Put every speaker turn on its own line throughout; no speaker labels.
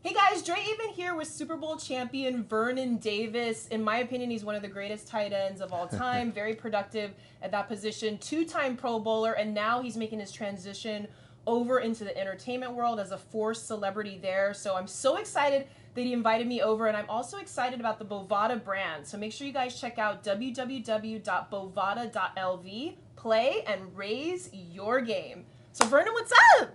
Hey guys, Drea Avent here with Super Bowl champion Vernon Davis. In my opinion, he's one of the greatest tight ends of all time. Very productive at that position. Two-time Pro Bowler, and now he's making his transition over into the entertainment world as a forced celebrity there. So I'm so excited that he invited me over, and I'm also excited about the Bovada brand. So make sure you guys check out www.bovada.lv. Play and raise your game. So Vernon, what's up?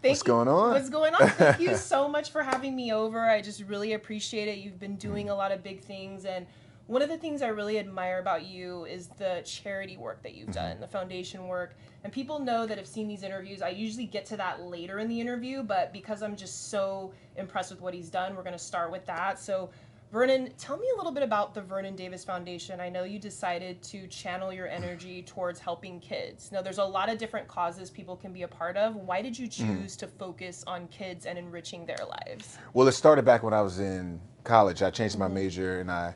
What's going on?
What's going on? Thank you so much for having me over. I just really appreciate it. You've been doing a lot of big things, and one of the things I really admire about you is the charity work that you've done, the foundation work. And people know that have seen these interviews. I usually get to that later in the interview, but because I'm just so impressed with what he's done, we're going to start with that. So Vernon, tell me a little bit about the Vernon Davis Foundation. I know you decided to channel your energy towards helping kids. Now, there's a lot of different causes people can be a part of. Why did you choose to focus on kids and enriching their lives?
Well, it started back when I was in college. I changed my major and I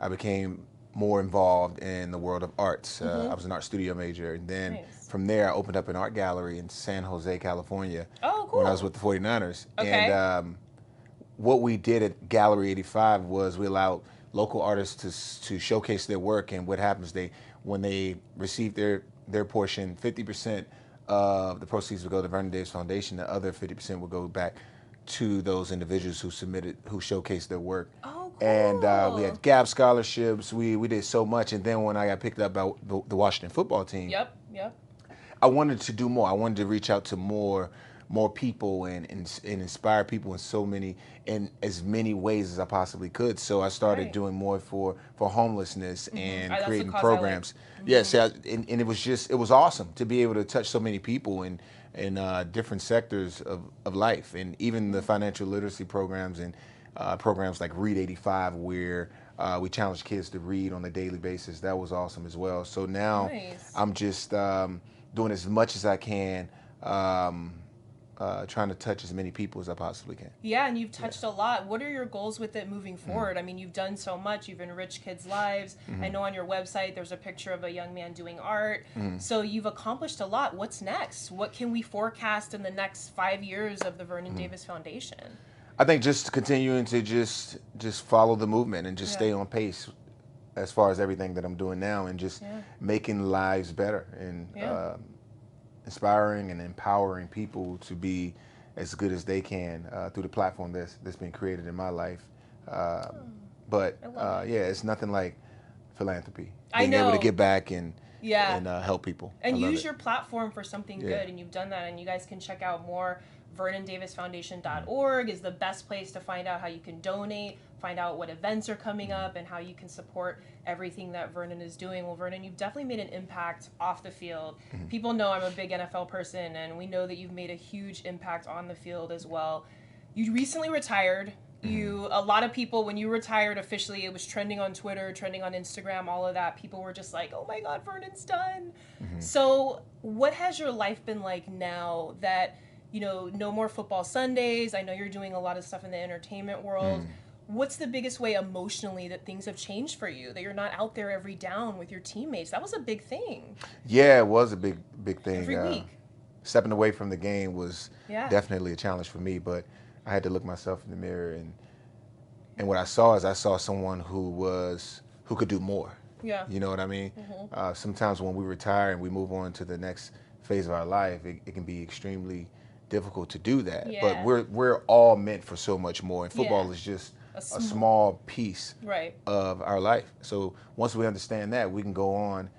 became more involved in the world of arts. I was an art studio major. And then from there, I opened up an art gallery in San Jose, California.
Oh, cool.
When I was with the 49ers.
Okay.
And what we did at Gallery 85 was we allowed local artists to showcase their work, and what happens, when they receive their portion, 50% of the proceeds would go to the Vernon Davis Foundation, the other 50% would go back to those individuals who showcased their work.
Oh, cool.
And we had gap scholarships, we did so much, and then when I got picked up by the Washington football team,
Yep.
I wanted to do more. I wanted to reach out to more people and inspire people in as many ways as I possibly could. So I started doing more for homelessness and creating programs. Yes, and it was awesome to be able to touch so many people in different sectors of life, and even the financial literacy programs and programs like Read 85, where we challenge kids to read on a daily basis. That was awesome as well. So now I'm just doing as much as I can, trying to touch as many people as I possibly can.
Yeah, and you've touched a lot. What are your goals with it moving forward? I mean, you've done so much. You've enriched kids' lives. I know on your website there's a picture of a young man doing art. So you've accomplished a lot. What's next? What can we forecast in the next 5 years of the Vernon Davis Foundation?
I think just continuing to just follow the movement and just stay on pace as far as everything that I'm doing now, and just making lives better and inspiring and empowering people to be as good as they can through the platform that's been created in my life. But it's nothing like philanthropy. Being able to give back and help people.
And use your platform for something good, and you've done that. And you guys can check out more. VernonDavisFoundation.org is the best place to find out how you can donate, find out what events are coming up, and how you can support everything that Vernon is doing. Well, Vernon, you've definitely made an impact off the field. People know I'm a big NFL person, and we know that you've made a huge impact on the field as well. You recently retired. A lot of people, when you retired officially, it was trending on Twitter, trending on Instagram, all of that. People were just like, oh my God, Vernon's done. So what has your life been like now that, no more football Sundays? I know you're doing a lot of stuff in the entertainment world. What's the biggest way emotionally that things have changed for you, that you're not out there every down with your teammates? That was a big thing.
Yeah, it was a big thing.
Every week.
Stepping away from the game was definitely a challenge for me, but I had to look myself in the mirror, and what I saw someone who could do more.
Yeah.
You know what I mean? Sometimes when we retire and we move on to the next phase of our life, it can be extremely difficult to do that. But we're all meant for so much more, and football is just a small piece of our life. So once we understand that, we can go on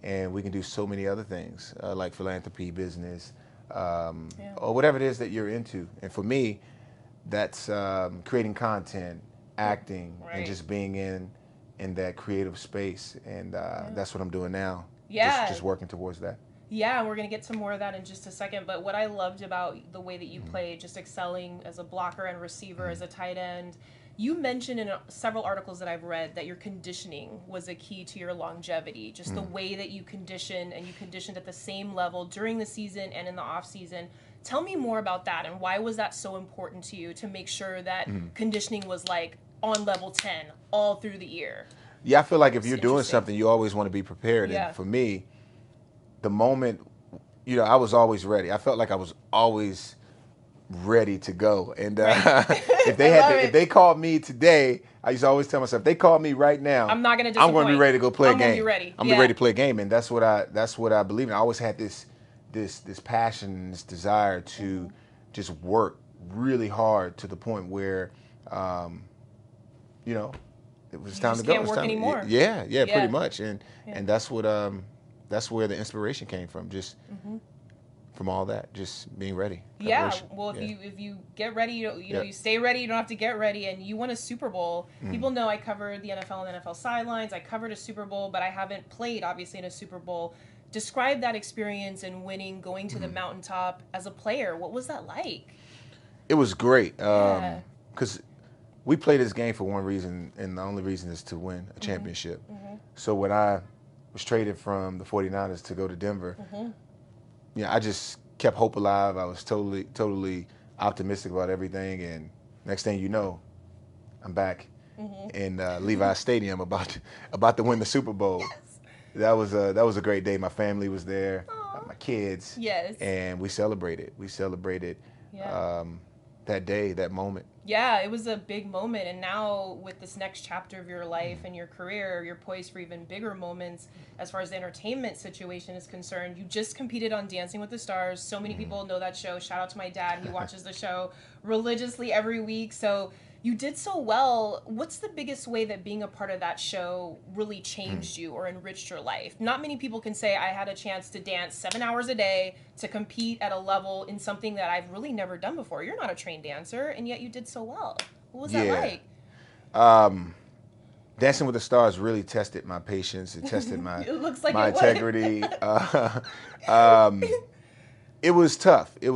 and we can do so many other things, like philanthropy, business, or whatever it is that you're into. And for me, that's creating content, acting, and just being in that creative space. And that's what I'm doing now. Just working towards that.
Yeah, we're going to get to more of that in just a second. But what I loved about the way that you played, just excelling as a blocker and receiver, as a tight end, you mentioned in several articles that I've read that your conditioning was a key to your longevity. Just the way that you conditioned, and you conditioned at the same level during the season and in the off season. Tell me more about that, and why was that so important to you to make sure that conditioning was like on level 10 all through the year?
Yeah, I feel like if you're doing something, you always want to be prepared. And for me, the moment, I was always ready. I felt like I was always ready to go. And
Right.
if they called me today, I used to always tell myself, if they called me right now,
I'm not going to disappoint.
I'm going to be ready to go play a game.
I'm going to be ready.
I'm going to be ready to play a game. And that's what I believe in. I always had this passion, this desire to just work really hard to the point where, you know, it was time to go.
Can't work anymore.
Yeah, pretty much. And that's what that's where the inspiration came from. Just from all that, just being ready.
Yeah. Well, if you get ready, you stay ready. You don't have to get ready. And you won a Super Bowl. People know I covered the NFL and NFL sidelines. I covered a Super Bowl, but I haven't played obviously in a Super Bowl. Describe that experience and winning, going to the mountaintop as a player. What was that like?
It was great. Because we play this game for one reason, and the only reason is to win a championship. So when I was traded from the 49ers to go to Denver, I just kept hope alive. I was totally optimistic about everything. And next thing you know, I'm back in Levi's Stadium about to win the Super Bowl. Yes. That was a great day. My family was there, my kids.
Yes.
And we celebrated. That day, that moment.
Yeah, it was a big moment. And now with this next chapter of your life and your career, you're poised for even bigger moments as far as the entertainment situation is concerned. You just competed on Dancing with the Stars. So many people know that show. Shout out to my dad. He watches the show religiously every week. So you did so well. What's the biggest way that being a part of that show really changed you or enriched your life? Not many people can say I had a chance to dance 7 hours a day, to compete at a level in something that I've really never done before. You're not a trained dancer, and yet you did so well. What was that like?
Dancing with the Stars really tested my patience. It tested my my integrity. It was tough. It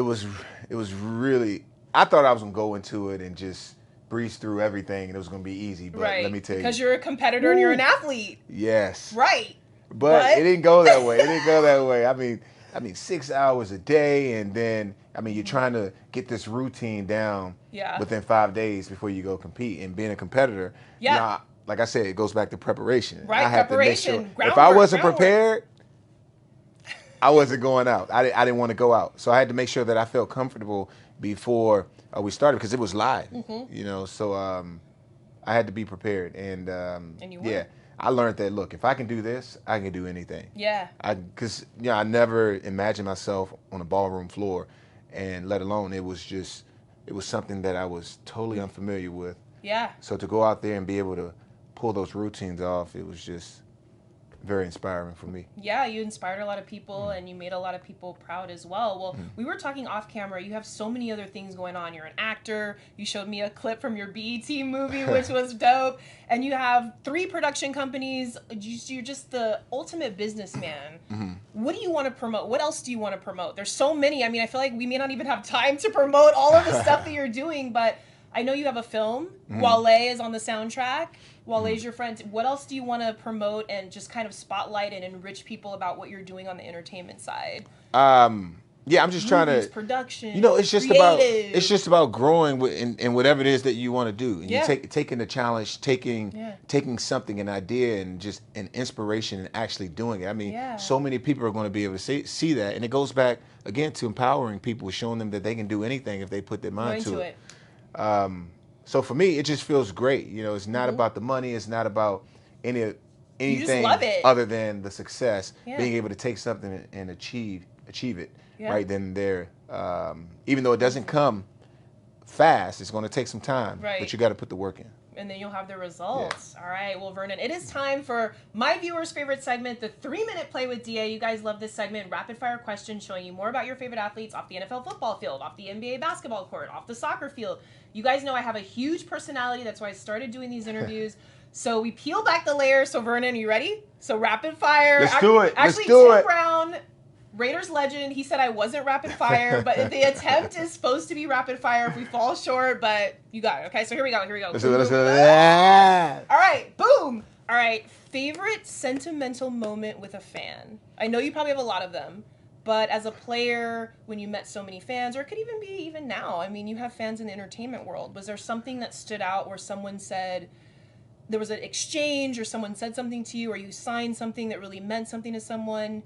was really, I thought I was going to go into it and just breeze through everything and it was going to be easy. But let me tell you.
Because you're a competitor and you're an athlete.
Yes.
Right.
But it didn't go that way. I mean, 6 hours a day. And then, you're trying to get this routine down within 5 days before you go compete. And being a competitor, like I said, it goes back to preparation.
Right,
I have
preparation.
To make sure, if I wasn't prepared, I wasn't going out. I didn't want to go out. So I had to make sure that I felt comfortable before we started because it was live, So I had to be prepared. And you were. I learned that, look, if I can do this, I can do anything.
Yeah.
Because I never imagined myself on a ballroom floor, and let alone it was something that I was totally unfamiliar with.
Yeah.
So to go out there and be able to pull those routines off, it was just very inspiring for me.
Yeah, you inspired a lot of people and you made a lot of people proud as well. Well, we were talking off camera. You have so many other things going on. You're an actor. You showed me a clip from your BET movie, which was dope. And you have 3 production companies. You're just the ultimate businessman. What do you want to promote? What else do you want to promote? There's so many. I feel like we may not even have time to promote all of the stuff that you're doing, but I know you have a film. Wale is on the soundtrack. Wale's your friend. What else do you want to promote and just kind of spotlight and enrich people about what you're doing on the entertainment side?
I'm just trying to
production.
It's just about growing in whatever it is that you want to do. And you taking the challenge, taking something, an idea, and just an inspiration, and actually doing it. So many people are going to be able to see that, and it goes back again to empowering people, showing them that they can do anything if they put their mind to it. So for me, it just feels great. It's not about the money. It's not about anything other than the success. Being able to take something and achieve it right then and there. Even though it doesn't come fast, it's going to take some time. Right. But you got to put the work in.
And then you'll have the results. Yeah. All right. Well, Vernon, it is time for my viewers' favorite segment, the 3-minute play with DA. You guys love this segment. Rapid fire questions showing you more about your favorite athletes off the NFL football field, off the NBA basketball court, off the soccer field. You guys know I have a huge personality. That's why I started doing these interviews. So we peel back the layers. So Vernon, are you ready? So rapid fire.
Let's do it.
Actually, Tim Brown, Raiders legend, he said I wasn't rapid fire, but the attempt is supposed to be rapid fire if we fall short, but you got it. Okay, so here we go.
Let's do it.
All right, boom. All right, favorite sentimental moment with a fan. I know you probably have a lot of them, but as a player, when you met so many fans, or it could even be even now, you have fans in the entertainment world. Was there something that stood out where someone said, there was an exchange, or someone said something to you, or you signed something that really meant something to someone?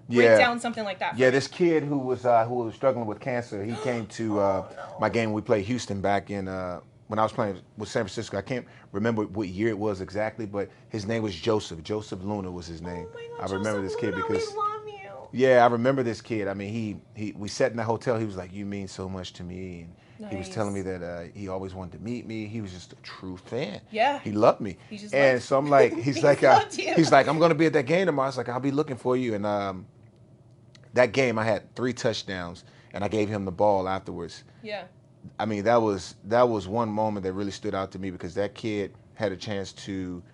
Break down something like that.
Yeah, this kid who was struggling with cancer, he came to my game. We played Houston back in when I was playing with San Francisco. I can't remember what year it was exactly, but his name was Joseph. Joseph Luna was his name.
Oh my God,
I remember this kid because
we love you.
Yeah, I remember this kid. I mean, we sat in the hotel. He was like, "You mean so much to me," and he was telling me that he always wanted to meet me. He was just a true fan.
Yeah,
he loved me.
He just
and so I'm like, he's like,
he's
like, I'm gonna be at that game tomorrow. I was like, I'll be looking for you. And that game, I had 3 touchdowns, and I gave him the ball afterwards.
Yeah.
I mean, that was one moment that really stood out to me because that kid had a chance to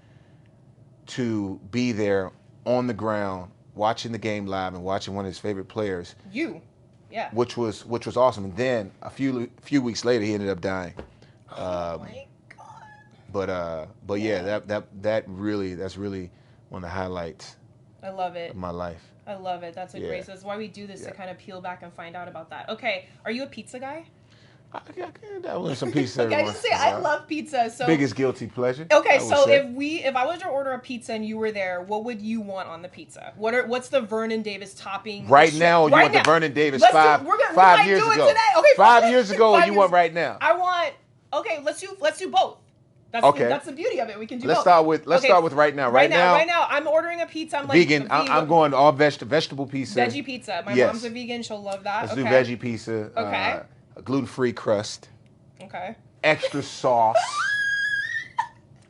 be there on the ground, watching the game live and watching one of his favorite players.
Yeah.
Which was awesome. And then a few weeks later, he ended up dying.
Oh my God.
But yeah, that's really one of the highlights.
I love it.
Of my life.
I love it. That's a great. That's why we do this, to kind of peel back and find out about that. Okay, are you a pizza guy?
I can dabble in some pizza.
Okay, I just say I love pizza. So
biggest guilty pleasure.
Okay, so if I was to order a pizza and you were there, what would you want on the pizza? What's the Vernon Davis topping?
Right now, you want the Vernon Davis five years ago?
Okay,
5 years ago, you want right now?
I want. Okay, let's do both. That's the beauty of it. We can do.
Let's start with right now. Right now,
I'm ordering a pizza. I'm like
vegan. I'm going all vegetable pizza.
Veggie pizza. My mom's a vegan. She'll love that.
Let's do veggie pizza.
Okay.
A gluten-free crust.
Okay.
Extra sauce.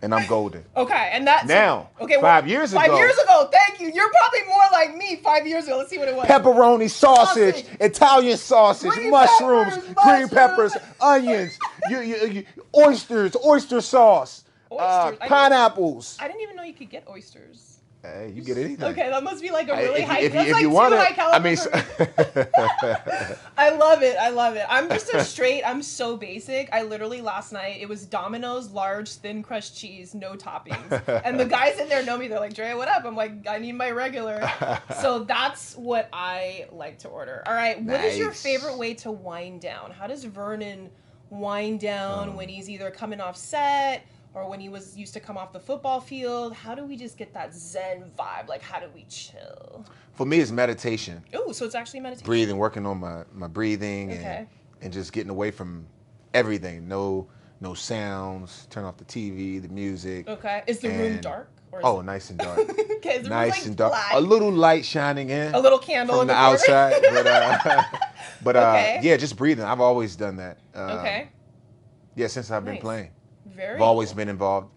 And I'm golden.
Okay, and that's
now.
Okay,
5 years ago.
5 years ago. Thank you. You're probably more like me 5 years ago. Let's see what it was.
Pepperoni, sausage. Italian sausage, mushrooms, green peppers, onions, oysters, oyster sauce, pineapples.
I didn't even know you could get oysters.
Hey, you get anything.
Okay, that must be like a really high.
If you want it, I mean,
I love it. I love it. I'm just I'm so basic. I literally last night it was Domino's large thin crust cheese, no toppings, and the guys in there know me. They're like, Drea, what up? I'm like, I need my regular. So that's what I like to order. All right, what is your favorite way to wind down? How does Vernon wind down when he's either coming off set? Or when he used to come off the football field? How do we just get that Zen vibe? Like, how do we chill?
For me, it's meditation.
Oh, so it's actually meditation.
Breathing, working on my breathing, and just getting away from everything. No sounds. Turn off the TV, the music.
Okay. Is the room dark? Or
nice and dark.
Okay, is the
nice
room
and dark.
black?
A little light shining in.
A little candle
from
in the
outside. But yeah, just breathing. I've always done that.
Okay.
Yeah, since I've been playing.
Very
I've always been involved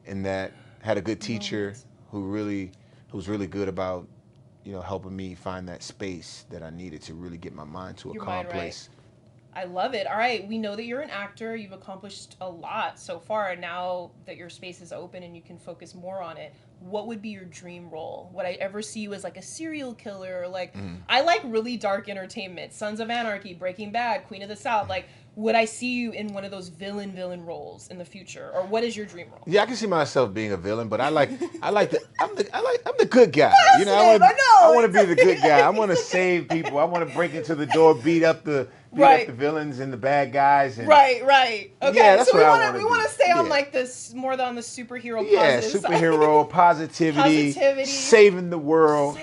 in that. Had a good teacher who's really good about, helping me find that space that I needed to really get my mind to a calm place.
I love it. All right, we know that you're an actor. You've accomplished a lot so far, and now that your space is open and you can focus more on it, what would be your dream role? Would I ever see you as like a serial killer? Or like, I like really dark entertainment. Sons of Anarchy, Breaking Bad, Queen of the South. Like, would I see you in one of those villain roles in the future, or what is your dream role?
Yeah, I can see myself being a villain, but I'm the good guy.
I
want to be the good guy. I want to save people. I want to break into the door, beat up the villains and the bad guys. And,
right. Okay,
yeah, that's
so we want to stay on like this, more on the superhero.
Yeah, superhero positivity, saving the world.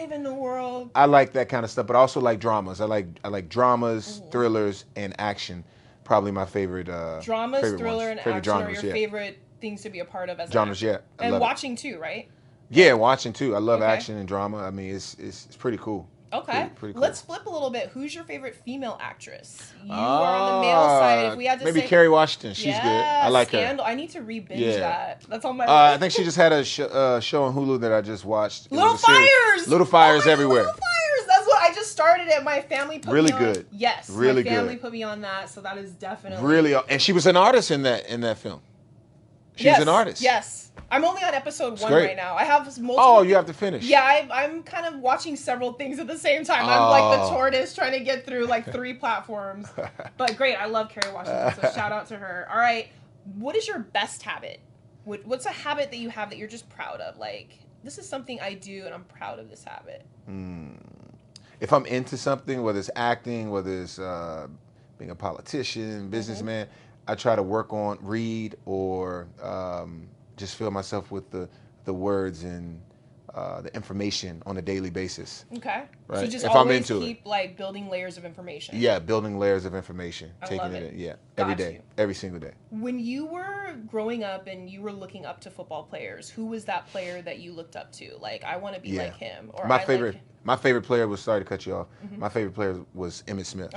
I like that kind of stuff, but I also like dramas. I like dramas, thrillers, and action. Probably my favorite.
Dramas, thriller, and action are your favorite things to be a part of as
genres. Yeah,
and watching too, right?
Yeah, watching too. I love action and drama. I mean, it's pretty cool.
Okay,
pretty cool.
Let's flip a little bit. Who's your favorite female actress? You are on the male side. If we had to
maybe Kerry Washington. She's good. I like
Scandal. I need to re-binge that. That's on my
list. I think she just had a show on Hulu that I just watched.
Little Fires.
Little Fires everywhere.
Little Fires. That's what I just started it. My family put me on.
Really good.
Yes,
really
my family put me on that. So that is definitely
really. And she was an artist in that film. She's an artist.
Yes. I'm only on episode 1 right now. I have multiple.
Oh, you have to finish.
Yeah, I'm kind of watching several things at the same time. I'm like the tortoise trying to get through like 3 platforms. But great, I love Kerry Washington, so shout out to her. All right, what is your best habit? What's a habit that you have that you're just proud of? Like, this is something I do and I'm proud of this habit.
If I'm into something, whether it's acting, whether it's being a politician, businessman, I try to read or just fill myself with the words and the information on a daily basis.
Okay.
Right?
So just
if
always
I'm into
keep
it.
like building layers of information.
Yeah, building layers of information.
I
taking
love
it
it.
in. Yeah.
Got
Every day.
you.
Every single day.
When you were growing up and you were looking up to football players, who was that player that you looked up to? Like, I want to be like him. Or
my favorite player was, sorry to cut you off.
Mm-hmm.
My favorite player was Emmitt Smith.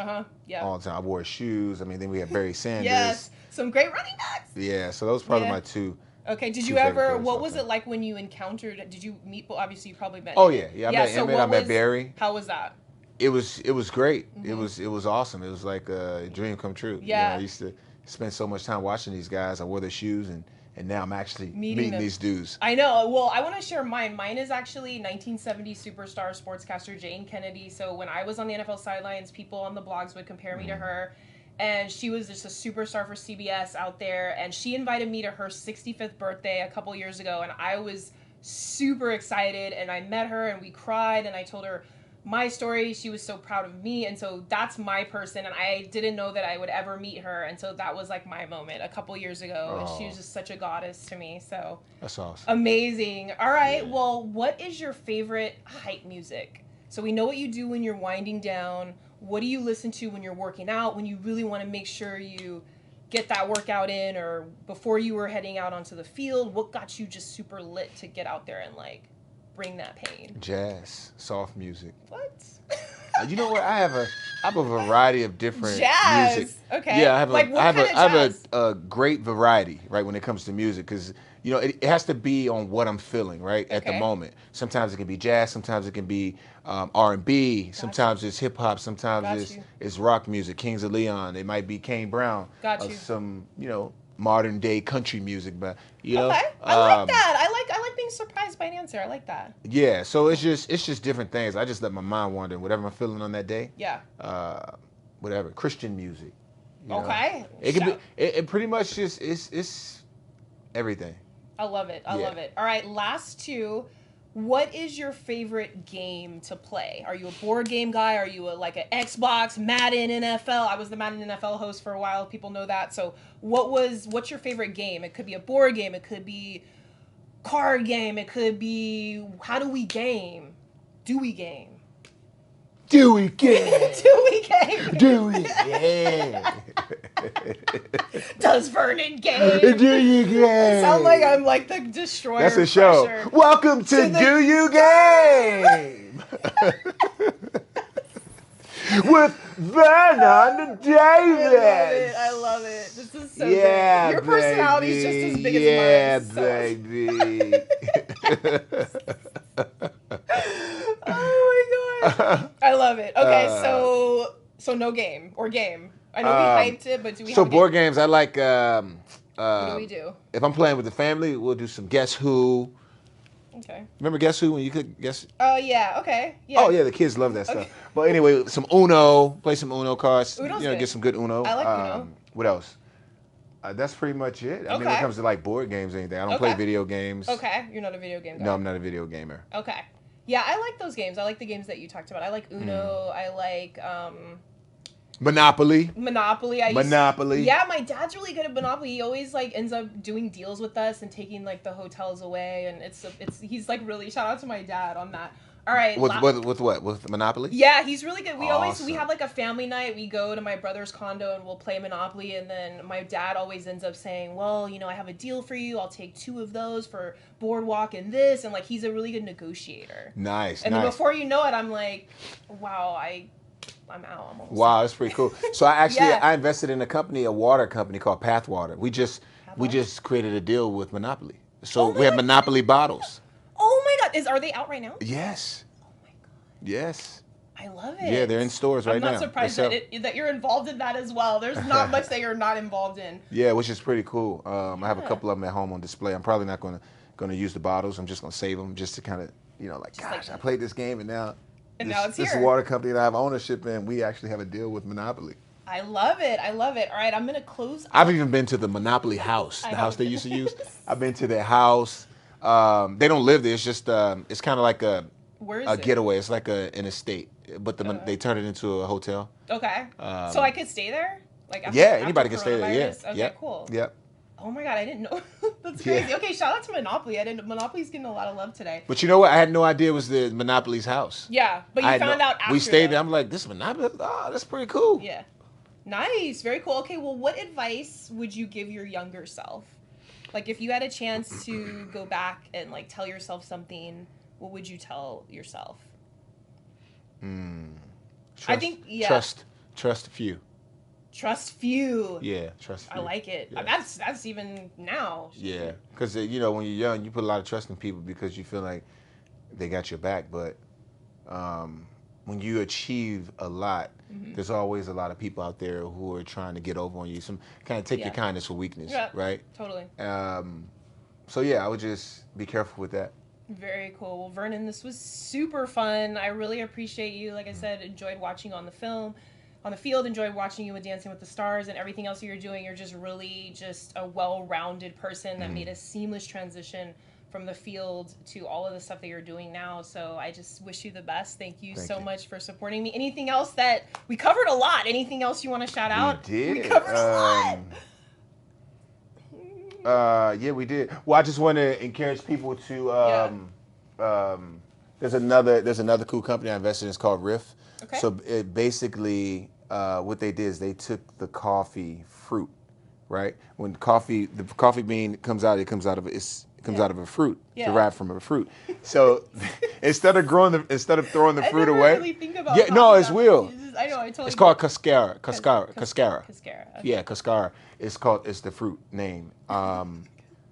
Yeah.
All the time. I wore his shoes. I mean, then we had Barry Sanders.
Yes. Some great running backs.
Yeah. So those probably my two.
Okay. Did you ever? What was it like when you encountered? Did you meet? Obviously, you probably met.
Oh yeah. I met
so
Emmitt. I met Barry.
How was that?
It was great. Mm-hmm. It was awesome. It was like a dream come true.
Yeah.
I used to spend so much time watching these guys. I wore their shoes and now I'm actually meeting these dudes.
I know. Well, I want to share mine. Mine is actually 1970 superstar sportscaster Jane Kennedy. So when I was on the NFL sidelines, people on the blogs would compare me to her. And she was just a superstar for CBS out there. And she invited me to her 65th birthday a couple years ago. And I was super excited. And I met her and we cried. And I told her my story. She was so proud of me. And so that's my person. And I didn't know that I would ever meet her. And so that was like my moment a couple years ago. And she was just such a goddess to me. So
that's awesome.
Amazing. All right. Yeah. Well, what is your favorite hype music? So we know what you do when you're winding down. What do you listen to when you're working out, when you really want to make sure you get that workout in, or before you were heading out onto the field? What got you just super lit to get out there and like bring that pain?
Jazz, soft music.
What?
You know what? I have a variety of different
jazz.
Music.
Okay.
Yeah, I have
a
great variety, right, when it comes to music, because you know it has to be on what I'm feeling, right, at the moment. Sometimes it can be jazz, sometimes it can be R&B, sometimes it's hip hop, sometimes it's rock music. Kings of Leon. It might be Kane Brown. Some modern day country music, but you know.
Okay. I like that. I like being surprised by an answer. I like that.
Yeah, so it's just different things. I just let my mind wander. Whatever I'm feeling on that day.
Yeah.
Whatever. Christian music.
Okay.
It can be. It pretty much just it's everything.
I love it. I love it. All right, last two. What is your favorite game to play? Are you a board game guy? Are you like an Xbox, Madden, NFL? I was the Madden NFL host for a while. People know that. So what's your favorite game? It could be a board game. It could be card game. It could be, how do we game? Do we game?
Do we game?
Do we game?
Do we game?
Does Vernon game?
Do you game?
I sound like I'm like the destroyer.
That's a show.
Pressure.
Welcome to Do You Game? With Vernon Davis.
I love it. This is so good. Your personality is just as big as mine.
Yeah, baby.
Oh my god. I love it. Okay, so no game or game. I know we hyped it, but do we
have board games, I like
what do we do?
If I'm playing with the family, we'll do some Guess Who.
Okay.
Remember Guess Who when you could guess?
Oh yeah, okay. Yeah.
Oh yeah, the kids love that stuff. But anyway, some Uno, play some Uno cards.
Uno's good.
Get some good Uno.
I like Uno.
What else? That's pretty much it. I mean, when it comes to like board games or anything, I don't play video games.
Okay, you're not a video game guy.
No, I'm not a video gamer.
Okay. Yeah, I like those games. I like the games that you talked about. I like Uno. I like
Monopoly.
Yeah, my dad's really good at Monopoly. He always like ends up doing deals with us and taking like the hotels away, and he's like really, shout out to my dad on that. All right.
With what? With Monopoly?
Yeah, he's really good. We have like a family night. We go to my brother's condo and we'll play Monopoly, and then my dad always ends up saying, well, I have a deal for you. I'll take 2 of those for Boardwalk and this, and like he's a really good negotiator.
Nice.
And then before you know it, I'm like, wow, I'm out.
Wow, that's pretty cool. So I invested in a water company called Pathwater. We just created a deal with Monopoly. So we have Monopoly bottles.
Oh my God! Are they out right now?
Yes.
Oh my God.
Yes.
I love it.
Yeah, they're in stores right now.
I'm not surprised that you're involved in that as well. There's not much that you're not involved in.
Yeah, which is pretty cool. I have a couple of them at home on display. I'm probably not going to use the bottles. I'm just going to save them just to kind of, gosh, I played this game and now
it's here.
This water company that I have ownership in, we actually have a deal with Monopoly.
I love it. All right, I'm going to close.
I've even been to the Monopoly house, the house they used to use. I've been to their house. They don't live there. It's just it's kind of like a getaway. It's like an estate, but they turned it into a hotel.
Okay. So I could stay there?
Anybody can stay there. Yeah.
Okay, cool.
Yep.
Oh my God, I didn't know. That's crazy. Okay, shout out to Monopoly. Monopoly's getting a lot of love today.
But you know what? I had no idea it was the Monopoly's house.
Yeah, but you found out after.
We stayed there. I'm like, this Monopoly? Oh, that's pretty cool.
Yeah. Nice. Very cool. Okay, well, what advice would you give your younger self? Like, if you had a chance to go back and, like, tell yourself something, what would you tell yourself? I think,
Trust few.
Trust few.
Yeah, trust few.
I like it.
Yeah.
That's even now.
Yeah, because, you know, when you're young, you put a lot of trust in people because you feel like they got your back. But when you achieve a lot, there's always a lot of people out there who are trying to get over on you. Some kind of take your kindness for weakness, right?
Totally.
So, yeah, I would just be careful with that.
Very cool. Well, Vernon, this was super fun. I really appreciate you. Like I said, enjoyed watching on the field, enjoyed watching you with Dancing with the Stars and everything else you're doing. You're just really just a well-rounded person that made a seamless transition from the field to all of the stuff that you're doing now. So I just wish you the best. Thank you so much for supporting me. Anything else that we covered a lot? Anything else you want to shout out?
We did.
We covered a lot.
Yeah, we did. Well, I just want to encourage people to. There's another cool company I invested in. It's called Riff.
Okay.
So it basically, what they did is they took the coffee fruit, right? When the coffee bean comes out, it comes out of a fruit, derived from a fruit. So instead of throwing the fruit away,
really think about
it's real.
I know. I totally.
It's called cascara.
Cascara. Okay.
Yeah, cascara. It's the fruit name.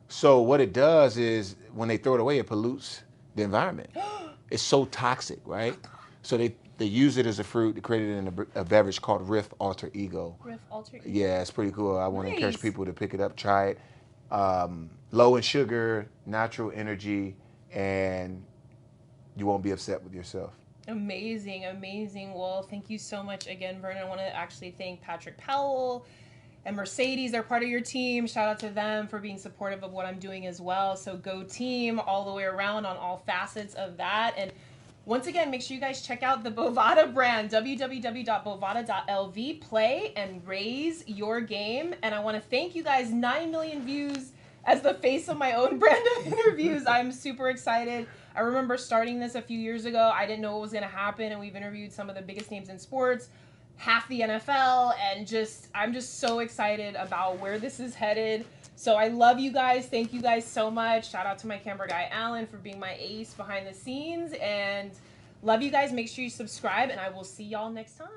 So what it does is when they throw it away, it pollutes the environment. It's so toxic, right? So they use it as a fruit. They created it in a beverage called Riff Alter Ego.
Riff Alter Ego.
Yeah, it's pretty cool. I want to encourage people to pick it up, try it. Low in sugar, natural energy, and you won't be upset with yourself.
Amazing, amazing. Well, thank you so much again, Vernon. I want to actually thank Patrick Powell and Mercedes. They're part of your team. Shout out to them for being supportive of what I'm doing as well. So go team all the way around on all facets of that. And once again, make sure you guys check out the Bovada brand, www.bovada.lv. Play and raise your game. And I want to thank you guys. 9 million views as the face of my own brand of interviews. I'm super excited. I remember starting this a few years ago. I didn't know what was going to happen, and we've interviewed some of the biggest names in sports, half the NFL, and I'm just so excited about where this is headed. So I love you guys. Thank you guys so much. Shout out to my camera guy, Alan, for being my ace behind the scenes, and love you guys. Make sure you subscribe, and I will see y'all next time.